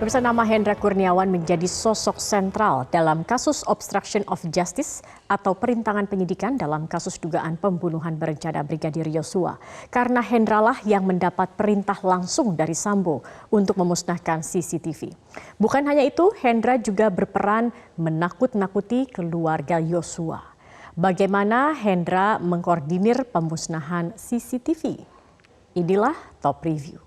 Pemirsa, nama Hendra Kurniawan menjadi sosok sentral dalam kasus obstruction of justice atau perintangan penyidikan dalam kasus dugaan pembunuhan berencana Brigadir Yosua. Karena Hendra lah yang mendapat perintah langsung dari Sambo untuk memusnahkan CCTV. Bukan hanya itu, Hendra juga berperan menakut-nakuti keluarga Yosua. Bagaimana Hendra mengkoordinir pemusnahan CCTV? Inilah Top Review.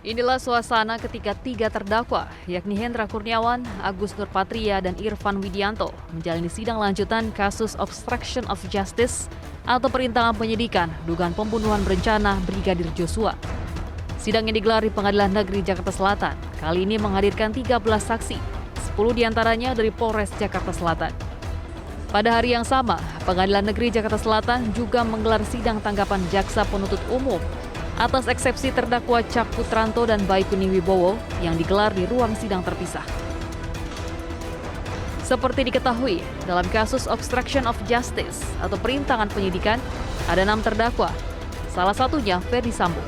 Inilah suasana ketika tiga terdakwa, yakni Hendra Kurniawan, Agus Nurpatria, dan Irfan Widianto menjalani sidang lanjutan kasus obstruction of justice atau perintangan penyidikan dugaan pembunuhan berencana Brigadir Yosua. Sidang yang digelar di Pengadilan Negeri Jakarta Selatan kali ini menghadirkan 13 saksi, 10 diantaranya dari Polres Jakarta Selatan. Pada hari yang sama, Pengadilan Negeri Jakarta Selatan juga menggelar sidang tanggapan jaksa penuntut umum atas eksepsi terdakwa Cak Putranto dan Baikuni Wibowo yang digelar di ruang sidang terpisah. Seperti diketahui, dalam kasus obstruction of justice atau perintangan penyidikan, ada 6 terdakwa, salah satunya Ferdi Sambo.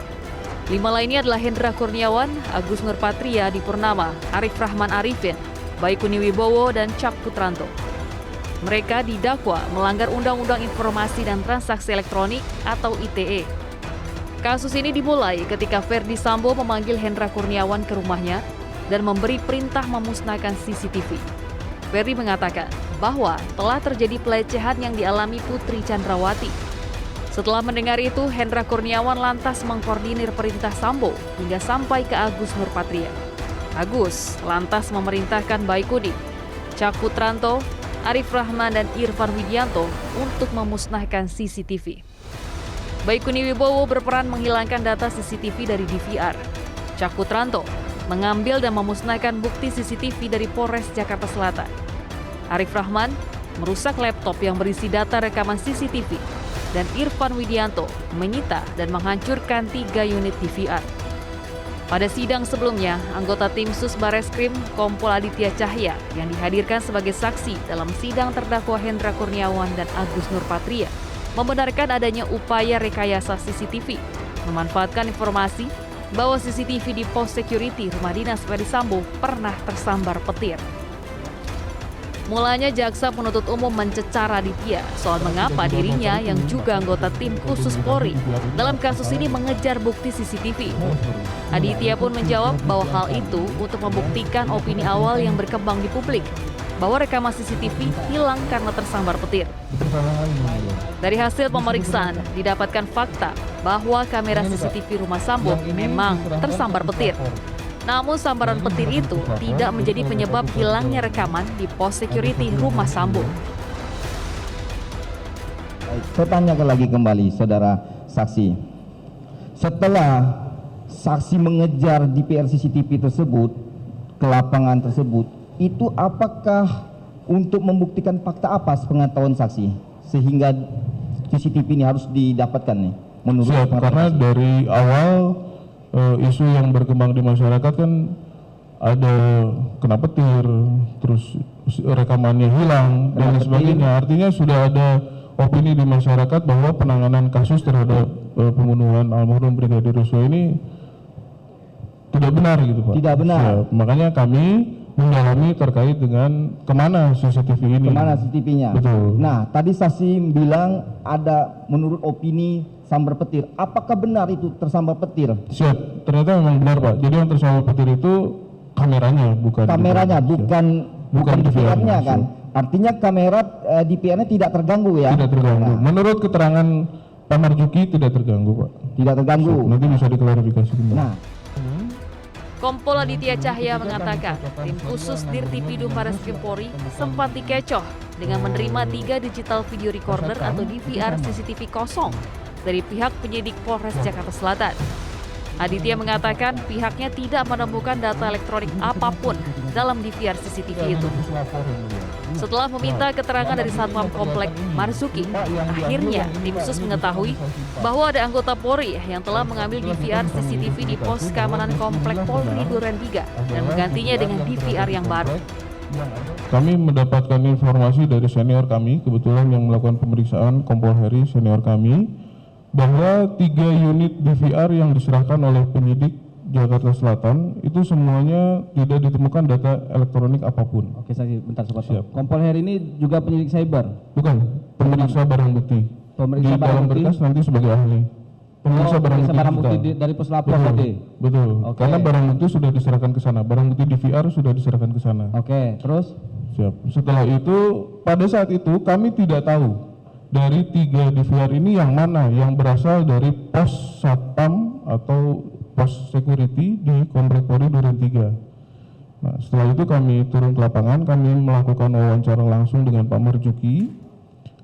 5 lainnya adalah Hendra Kurniawan, Agus Nurpatria Dipurnama, Arif Rahman Arifin, Baikuni Wibowo, dan Cak Putranto. Mereka didakwa melanggar Undang-Undang Informasi dan Transaksi Elektronik atau ITE. Kasus ini dimulai ketika Ferdi Sambo memanggil Hendra Kurniawan ke rumahnya dan memberi perintah memusnahkan CCTV. Ferdi mengatakan bahwa telah terjadi pelecehan yang dialami Putri Chandrawati. Setelah mendengar itu, Hendra Kurniawan lantas mengkoordinir perintah Sambo hingga sampai ke Agus Nurpatria. Agus lantas memerintahkan Baikuni, Cak Putranto, Arif Rahman, dan Irfan Widianto untuk memusnahkan CCTV. Baikuni Wibowo berperan menghilangkan data CCTV dari DVR. Cak Putranto mengambil dan memusnahkan bukti CCTV dari Polres Jakarta Selatan. Arif Rahman merusak laptop yang berisi data rekaman CCTV. Dan Irfan Widianto menyita dan menghancurkan 3 unit DVR. Pada sidang sebelumnya, anggota tim Sus Bareskrim Kompol Aditya Cahya yang dihadirkan sebagai saksi dalam sidang terdakwa Hendra Kurniawan dan Agus Nurpatria membenarkan adanya upaya rekayasa CCTV, memanfaatkan informasi bahwa CCTV di pos security rumah dinas Ferdi Sambo pernah tersambar petir. Mulanya jaksa penuntut umum mencecar Aditya soal mengapa dirinya yang juga anggota tim khusus Polri dalam kasus ini mengejar bukti CCTV. Aditya pun menjawab bahwa hal itu untuk membuktikan opini awal yang berkembang di publik, bahwa rekaman CCTV hilang karena tersambar petir. Dari hasil pemeriksaan, didapatkan fakta bahwa kamera CCTV rumah Sambo memang tersambar petir. Namun sambaran petir itu tidak menjadi penyebab hilangnya rekaman di pos security rumah Sambo. Saya tanyakan lagi kembali, saudara saksi. Setelah saksi mengejar DVR CCTV tersebut ke lapangan tersebut, itu apakah untuk membuktikan fakta apa sepengetahuan saksi sehingga CCTV ini harus didapatkan nih menurut karena saksi? Dari awal isu yang berkembang di masyarakat kan ada kena petir, terus rekamannya hilang dan sebagainya. Artinya sudah ada opini di masyarakat bahwa penanganan kasus terhadap pembunuhan almarhum Brigadir Yosua ini tidak benar gitu Pak. Tidak benar. Ya, makanya kami mendalami terkait dengan kemana CCTV ini. Kemana CCTV-nya? Betul. Nah, tadi saksi bilang ada menurut opini sambar petir. Apakah benar itu tersambar petir? Siap. Ternyata memang benar Pak. Jadi yang tersambar petir itu kameranya, bukan. Kameranya, bukan DVR-nya kan? Artinya kamera DVR-nya tidak terganggu ya? Tidak terganggu. Nah, menurut keterangan Pak Marjuki tidak terganggu Pak. Tidak terganggu. Siap. Nanti bisa diklarifikasi kembali. Nah. Kompol Aditya Cahya mengatakan tim khusus Dirtipidum Bareskrim Polri sempat dikecoh dengan menerima 3 digital video recorder atau DVR CCTV kosong dari pihak penyidik Polres Jakarta Selatan. Aditya mengatakan pihaknya tidak menemukan data elektronik apapun dalam DVR CCTV itu. Setelah meminta keterangan dari Satpam Komplek Marzuki, akhirnya tim sus mengetahui bahwa ada anggota Polri yang telah mengambil DVR CCTV di pos keamanan Komplek Polri Duren 3 dan menggantinya dengan DVR yang baru. Kami mendapatkan informasi dari senior kami, kebetulan yang melakukan pemeriksaan Kompol Heri senior kami, bahwa 3 unit DVR yang diserahkan oleh penyidik Jakarta Selatan itu semuanya tidak ditemukan data elektronik apapun. Oke, saya bentar sobat. Siap. Kompol Heri ini juga penyidik cyber. Bukan, pemeriksa barang bukti. Pemeriksa di barang dalam bukti? berkas nanti sebagai ahli. Pemeriksa barang bukti kita. dari puslapor Betul, tadi. betul. Oke. Karena barang bukti sudah diserahkan ke sana, barang bukti DVR sudah diserahkan ke sana. Oke, terus? Siap. Setelah itu, pada saat itu kami tidak tahu dari 3 DVR ini yang mana yang berasal dari pos satpam atau pos security di Komplek Polri Duren 3. Nah, setelah itu kami turun ke lapangan, kami melakukan wawancara langsung dengan Pak Marzuki.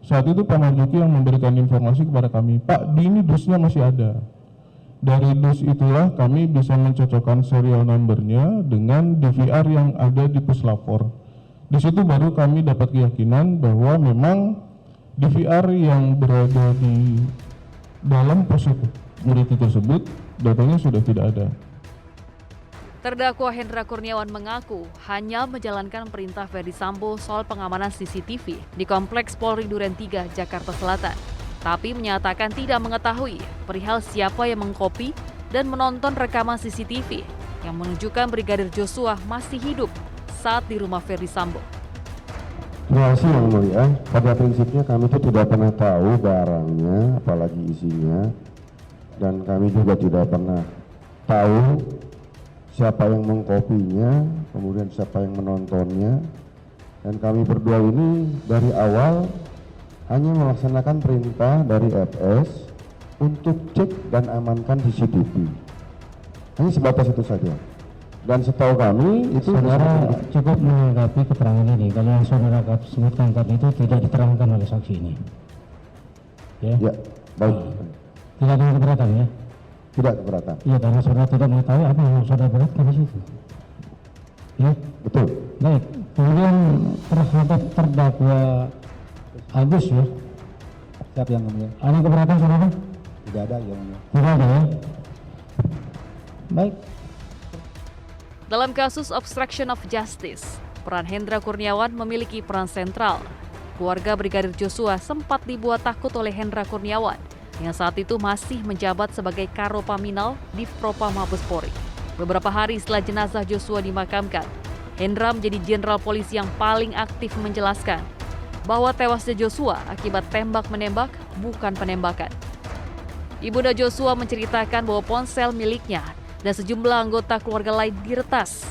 Saat itu Pak Marzuki yang memberikan informasi kepada kami, Pak, di ini dusnya masih ada. Dari dus itulah kami bisa mencocokkan serial numbernya dengan DVR yang ada di puslapor. Di situ baru kami dapat keyakinan bahwa memang DVR yang berada di dalam pos security tersebut datanya sudah tidak ada. Terdakwa Hendra Kurniawan mengaku hanya menjalankan perintah Ferdi Sambo soal pengamanan CCTV di Kompleks Polri Duren 3, Jakarta Selatan. Tapi menyatakan tidak mengetahui perihal siapa yang mengkopi dan menonton rekaman CCTV yang menunjukkan Brigadir Joshua masih hidup saat di rumah Ferdi Sambo. Terima kasih Yang Mulia. Pada prinsipnya kami itu tidak pernah tahu barangnya, apalagi isinya. Dan kami juga tidak pernah tahu siapa yang mengkopinya, kemudian siapa yang menontonnya. Dan kami berdua ini dari awal hanya melaksanakan perintah dari FS untuk cek dan amankan CCTV. Hanya sebatas itu saja. Dan setahu kami itu saudara cukup menanggapi keterangan ini. Kalau yang saudara sebutkan tadi itu tidak diterangkan oleh saksi ini. ya, baik. Tidak ada keberatan ya? Tidak keberatan. Iya, karena saudara tidak mengetahui apa yang saudara beratkan di situ. Ya, Betul. baik. Kemudian terhadap terdakwa Agus ya, Siap Yang Mulia. ada keberatan saudara? Tidak ada Yang Mulia. Tidak ada ya? Baik. Dalam kasus obstruction of justice, peran Hendra Kurniawan memiliki peran sentral. Keluarga Brigadir Joshua sempat dibuat takut oleh Hendra Kurniawan yang saat itu masih menjabat sebagai Karopaminal di Propam Mabes Polri. Beberapa hari setelah jenazah Joshua dimakamkan, Hendra menjadi jenderal polisi yang paling aktif menjelaskan bahwa tewasnya Joshua akibat tembak-menembak bukan penembakan. Ibunda Joshua menceritakan bahwa ponsel miliknya dan sejumlah anggota keluarga lain diretas.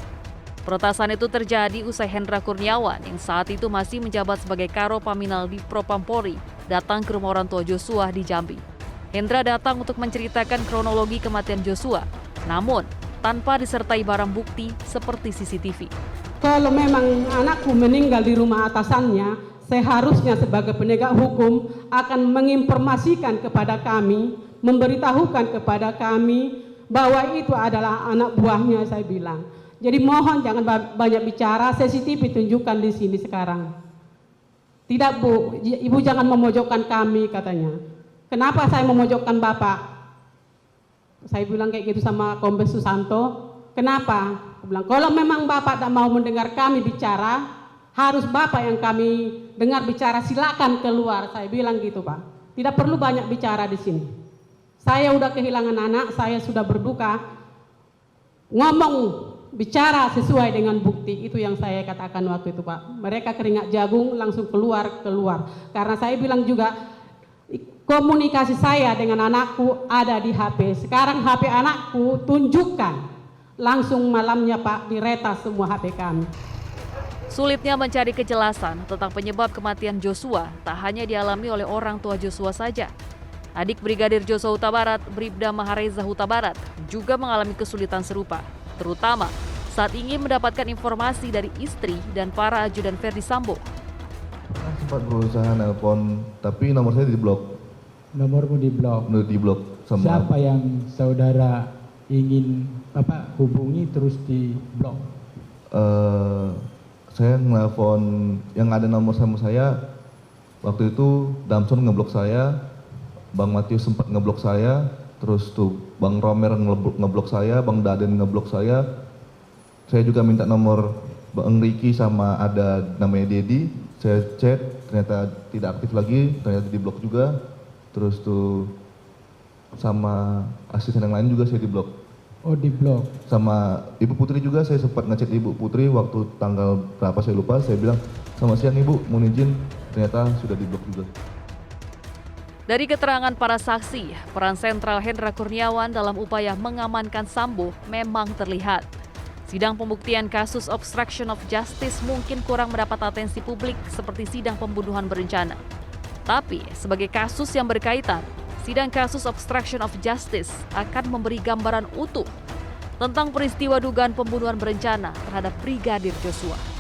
Peretasan itu terjadi usai Hendra Kurniawan yang saat itu masih menjabat sebagai Karopaminal di Propam Polri datang ke rumah orang tua Joshua di Jambi. Hendra datang untuk menceritakan kronologi kematian Joshua, namun tanpa disertai barang bukti seperti CCTV. Kalau memang anakku meninggal di rumah atasannya, seharusnya sebagai penegak hukum akan menginformasikan kepada kami, memberitahukan kepada kami bahwa itu adalah anak buahnya, saya bilang. Jadi mohon jangan banyak bicara, CCTV tunjukkan di sini sekarang. Tidak Bu, Ibu jangan memojokkan kami katanya. Kenapa saya memojokkan Bapak? Saya bilang kayak gitu sama Kombes Susanto. Kenapa? Aku bilang, kalau memang Bapak tidak mau mendengar kami bicara, harus Bapak yang kami dengar bicara, silakan keluar. Saya bilang gitu Pak. Tidak perlu banyak bicara di sini. Saya udah kehilangan anak, saya sudah berduka. Ngomong, bicara sesuai dengan bukti, itu yang saya katakan waktu itu Pak. Mereka keringat jagung langsung keluar. Karena saya bilang juga, komunikasi saya dengan anakku ada di HP. Sekarang HP anakku tunjukkan. Langsung malamnya Pak diretas semua HP kami. Sulitnya mencari kejelasan tentang penyebab kematian Joshua tak hanya dialami oleh orang tua Joshua saja. Adik Brigadir Joshua Huta Barat, Bribda Mahareza Huta Barat, juga mengalami kesulitan serupa, terutama saat ingin mendapatkan informasi dari istri dan para ajudan Ferdi Sambo. Sempat berusaha nelpon, tapi nomor saya diblok. Nomormu di blok. Di blok sama. Siapa yang saudara ingin hubungi terus di blok? saya nelfon yang ada nomor sama saya. Waktu itu Damson ngeblok saya, Bang Matius sempat ngeblok saya, terus tuh Bang Romer ngeblok saya, Bang Daden ngeblok saya. Saya juga minta nomor Bang Riki sama ada namanya Dedi. Saya chat, ternyata tidak aktif lagi, ternyata diblok juga. Terus tuh sama asisten yang lain juga saya diblok. Oh, diblok. Sama Ibu Putri juga saya sempat ngechat Ibu Putri waktu tanggal berapa saya lupa. Saya bilang, selamat siang Ibu, mohon izin. Ternyata sudah diblok juga. Dari keterangan para saksi, peran sentral Hendra Kurniawan dalam upaya mengamankan Sambo memang terlihat. Sidang pembuktian kasus obstruction of justice mungkin kurang mendapat atensi publik seperti sidang pembunuhan berencana. Tapi, sebagai kasus yang berkaitan, sidang kasus obstruction of justice akan memberi gambaran utuh tentang peristiwa dugaan pembunuhan berencana terhadap Brigadir Joshua.